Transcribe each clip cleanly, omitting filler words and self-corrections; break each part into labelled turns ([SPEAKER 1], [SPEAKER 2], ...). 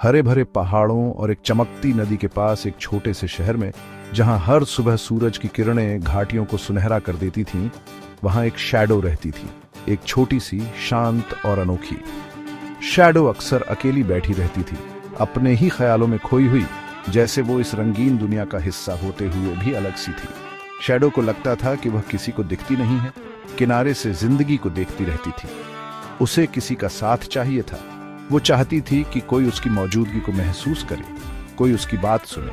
[SPEAKER 1] हरे भरे पहाड़ों और एक चमकती नदी के पास एक छोटे से शहर में, जहां हर सुबह सूरज की किरणें घाटियों को सुनहरा कर देती थीं, वहां एक शैडो रहती थी। एक छोटी सी, शांत और अनोखी। शैडो अक्सर अकेली बैठी रहती थी, अपने ही ख्यालों में खोई हुई, जैसे वो इस रंगीन दुनिया का हिस्सा होते हुए भी अलग सी थी। शैडो को लगता था कि वह किसी को दिखती नहीं है, किनारे से जिंदगी को देखती रहती थी। उसे किसी का साथ चाहिए था। वो चाहती थी कि कोई उसकी मौजूदगी को महसूस करे, कोई उसकी बात सुने।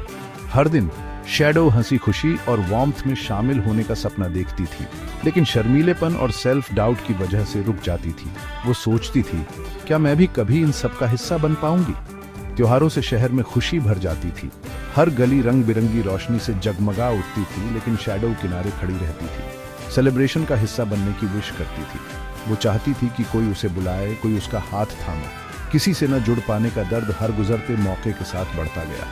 [SPEAKER 1] हर दिन शैडो हंसी खुशी और वार्मथ में शामिल होने का सपना देखती थी, लेकिन शर्मीलेपन और सेल्फ डाउट की वजह से रुक जाती थी। वो सोचती थी, क्या मैं भी कभी इन सब का हिस्सा बन पाऊंगी? त्योहारों से शहर में खुशी भर जाती थी। हर गली रंग बिरंगी रोशनी से जगमगा उठती थी, लेकिन शैडो किनारे खड़ी रहती थी। सेलिब्रेशन का हिस्सा बनने की विश करती थी। वो चाहती थी कि कोई उसे बुलाए, कोई उसका हाथ थामे। किसी से न जुड़ पाने का दर्द हर गुजरते मौके के साथ बढ़ता गया।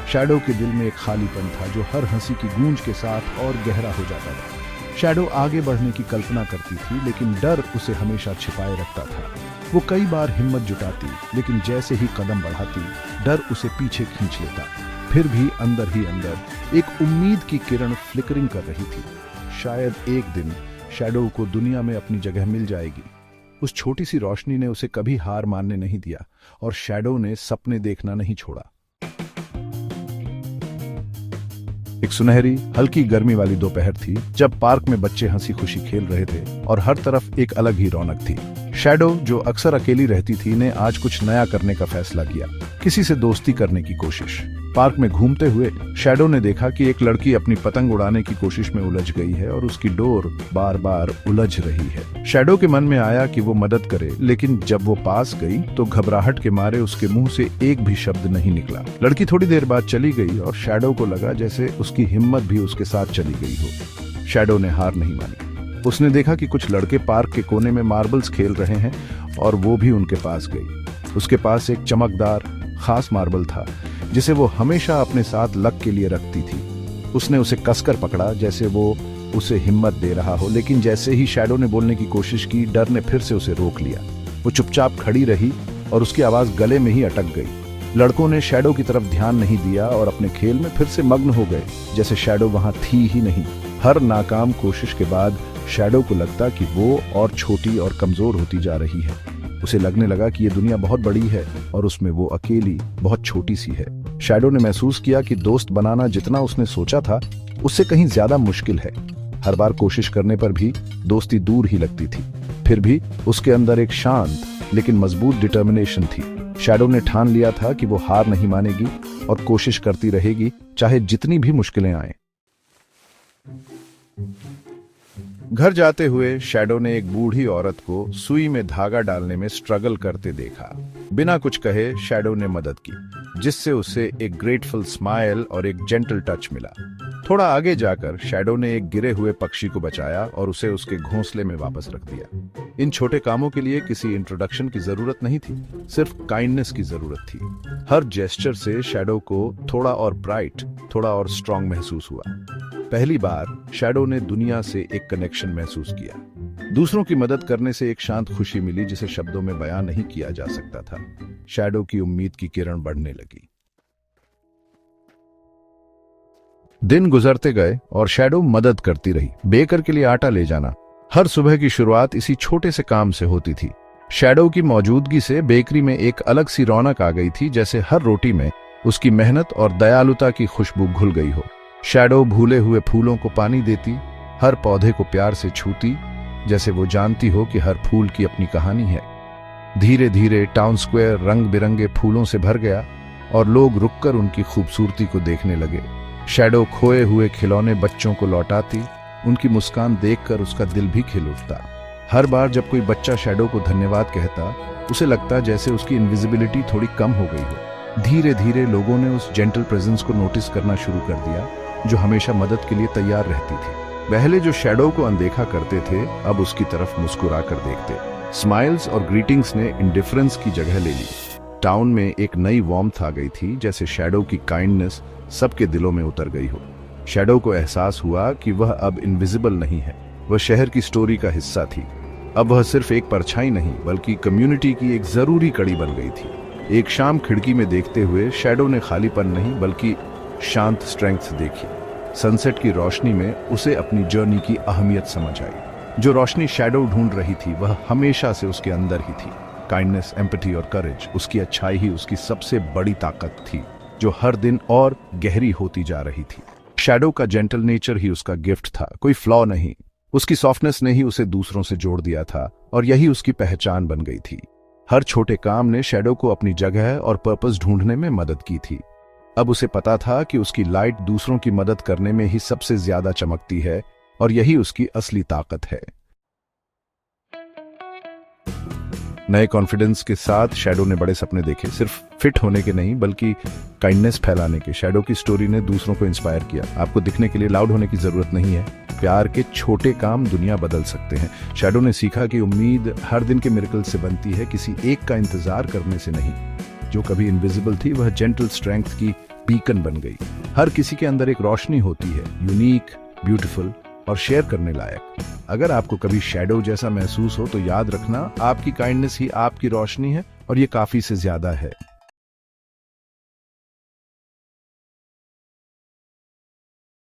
[SPEAKER 1] शैडो के दिल में एक खालीपन था जो हर हंसी की गूंज के साथ और गहरा हो जाता था। शैडो आगे बढ़ने की कल्पना करती थी, लेकिन डर उसे हमेशा छिपाए रखता था। वो कई बार हिम्मत जुटाती, लेकिन जैसे ही कदम बढ़ाती, डर उसे पीछे खींच लेता। फिर भी अंदर ही अंदर एक उम्मीद की किरण फ्लिकरिंग कर रही थी। शायद एक दिन शैडो को दुनिया में अपनी जगह मिल जाएगी। उस छोटी सी रोशनी ने उसे कभी हार मानने नहीं दिया, और शैडो ने सपने देखना नहीं छोड़ा। एक सुनहरी, हल्की गर्मी वाली दोपहर थी, जब पार्क में बच्चे हंसी खुशी खेल रहे थे और हर तरफ एक अलग ही रौनक थी। शैडो, जो अक्सर अकेली रहती थी, ने आज कुछ नया करने का फैसला किया। किसी से दोस्ती करने की कोशिश। पार्क में घूमते हुए शैडो ने देखा कि एक लड़की अपनी पतंग उड़ाने की कोशिश में उलझ गई है और उसकी डोर बार बार उलझ रही है। शैडो के मन में आया कि वो मदद करे, लेकिन जब वो पास गई तो घबराहट के मारे उसके मुंह से एक भी शब्द नहीं निकला। लड़की थोड़ी देर बाद चली गई और शैडो को लगा जैसे उसकी हिम्मत भी उसके साथ चली गई हो। शैडो ने हार नहीं मानी। उसने देखा कि कुछ लड़के पार्क के कोने में मार्बल्स खेल रहे हैं और वो भी उनके पास गई। उसके पास एक चमकदार, खास मार्बल था जिसे वो हमेशा अपने साथ लक के लिए रखती थी। उसने उसे कसकर पकड़ा, जैसे वो उसे हिम्मत दे रहा हो, लेकिन जैसे ही शैडो ने बोलने की कोशिश की, डर ने फिर से उसे रोक लिया। वो चुपचाप खड़ी रही और उसकी आवाज गले में ही अटक गई। लड़कों ने शैडो की तरफ ध्यान नहीं दिया और अपने खेल में फिर से मग्न हो गए, जैसे शैडो वहां थी ही नहीं। हर नाकाम कोशिश के बाद शैडो को लगता कि वो और छोटी और कमजोर होती जा रही है। उसे लगने लगा कि ये दुनिया बहुत बड़ी है और उसमें वो अकेली बहुत छोटी सी है। शैडो ने महसूस किया कि दोस्त बनाना जितना उसने सोचा था, उससे कहीं ज्यादा मुश्किल है। हर बार कोशिश करने पर भी दोस्ती दूर ही लगती थी। फिर भी उसके अंदर एक शांत लेकिन मजबूत डिटर्मिनेशन थी। शैडो ने ठान लिया था कि वो हार नहीं मानेगी और कोशिश करती रहेगी, चाहे जितनी भी मुश्किलें आए। घर जाते हुए शैडो ने एक बूढ़ी औरत को सुई में धागा डालने में स्ट्रगल करते देखा। बिना कुछ कहे शैडो ने मदद की, जिससे उसे एक ग्रेटफुल स्माइल और एक जेंटल टच मिला। थोड़ा आगे जाकर शैडो ने एक गिरे हुए पक्षी को बचाया और उसे उसके घोंसले में वापस रख दिया। इन छोटे कामों के लिए किसी इंट्रोडक्शन की जरूरत नहीं थी, सिर्फ काइंडनेस की जरूरत थी। हर जेस्चर से शैडो को थोड़ा और ब्राइट, थोड़ा और स्ट्रांग महसूस हुआ। पहली बार शैडो ने दुनिया से एक कनेक्शन महसूस किया। दूसरों की मदद करने से एक शांत खुशी मिली जिसे शब्दों में बयां नहीं किया जा सकता था। शैडो की उम्मीद की किरण बढ़ने लगी। दिन गुजरते गए और शैडो मदद करती रही। बेकर के लिए आटा ले जाना। हर सुबह की शुरुआत इसी छोटे से काम से होती थी। शैडो की मौजूदगी से बेकरी में एक अलग सी रौनक आ गई थी, जैसे हर रोटी में उसकी मेहनत और दयालुता की खुशबू घुल गई हो। शैडो भूले हुए फूलों को पानी देती, हर पौधे को प्यार से छूती, जैसे वो जानती हो कि हर फूल की अपनी कहानी है। धीरे धीरे टाउन स्क्वायर रंग बिरंगे फूलों से भर गया और लोग रुककर उनकी खूबसूरती को देखने लगे। शैडो खोए हुए खिलौने बच्चों को लौटाती, उनकी मुस्कान देखकर उसका दिल भी खिल उठता। हर बार जब कोई बच्चा शैडो को धन्यवाद कहता, उसे लगता जैसे उसकी इनविजिबिलिटी थोड़ी कम हो गई हो। धीरे धीरे लोगों ने उस जेंटल प्रेजेंस को नोटिस करना शुरू कर दिया, जो हमेशा मदद के लिए तैयार रहती थी। पहले जो शैडो को अनदेखा करते थे, अब उसकी तरफ मुस्कुरा कर देखते। स्माइल्स और ग्रीटिंग्स ने इंडिफरेंस की जगह ले ली। टाउन में एक नई वार्मथ आ गई थी, जैसे शैडो की काइंडनेस सबके दिलों में उतर गई हो। शैडो को एहसास हुआ कि वह अब इनविजिबल नहीं है, वह शहर की स्टोरी का हिस्सा थी। अब वह सिर्फ एक परछाई नहीं, बल्कि कम्युनिटी की एक जरूरी कड़ी बन गई थी। एक शाम खिड़की में देखते हुए शैडो ने खालीपन नहीं बल्कि शांत स्ट्रेंथ देखी। सनसेट की रोशनी में उसे अपनी जर्नी की अहमियत समझ आई। जो रोशनी शैडो ढूंढ रही थी वह हमेशा से उसके अंदर ही थी। काइंडनेस, एम्पैथी और करेज, उसकी अच्छाई ही उसकी सबसे बड़ी ताकत थी, जो हर दिन और गहरी होती जा रही थी। शैडो का जेंटल नेचर ही उसका गिफ्ट था, कोई फ्लॉ नहीं। उसकी सॉफ्टनेस ने ही उसे दूसरों से जोड़ दिया था और यही उसकी पहचान बन गई थी। हर छोटे काम ने शैडो को अपनी जगह और पर्पस ढूंढने में मदद की थी। अब उसे पता था कि उसकी लाइट दूसरों की मदद करने में ही सबसे ज्यादा चमकती है और यही उसकी असली ताकत है। नए कॉन्फिडेंस के साथ शैडो ने बड़े सपने देखे, सिर्फ फिट होने के नहीं बल्कि काइंडनेस फैलाने के। शैडो की स्टोरी ने दूसरों को इंस्पायर किया। आपको दिखने के लिए लाउड होने की जरूरत नहीं है, प्यार के छोटे काम दुनिया बदल सकते हैं। शैडो ने सीखा कि उम्मीद हर दिन के मिरेकल से बनती है, किसी एक का इंतजार करने से नहीं। जो कभी इनविजिबल थी वह जेंटल स्ट्रेंथ की बीकन बन गई। हर किसी के अंदर एक रोशनी होती है, यूनिक, ब्यूटीफुल और शेयर करने लायक। अगर आपको कभी शैडो जैसा महसूस हो तो याद रखना, आपकी काइंडनेस ही आपकी रोशनी है और ये काफी से ज्यादा है।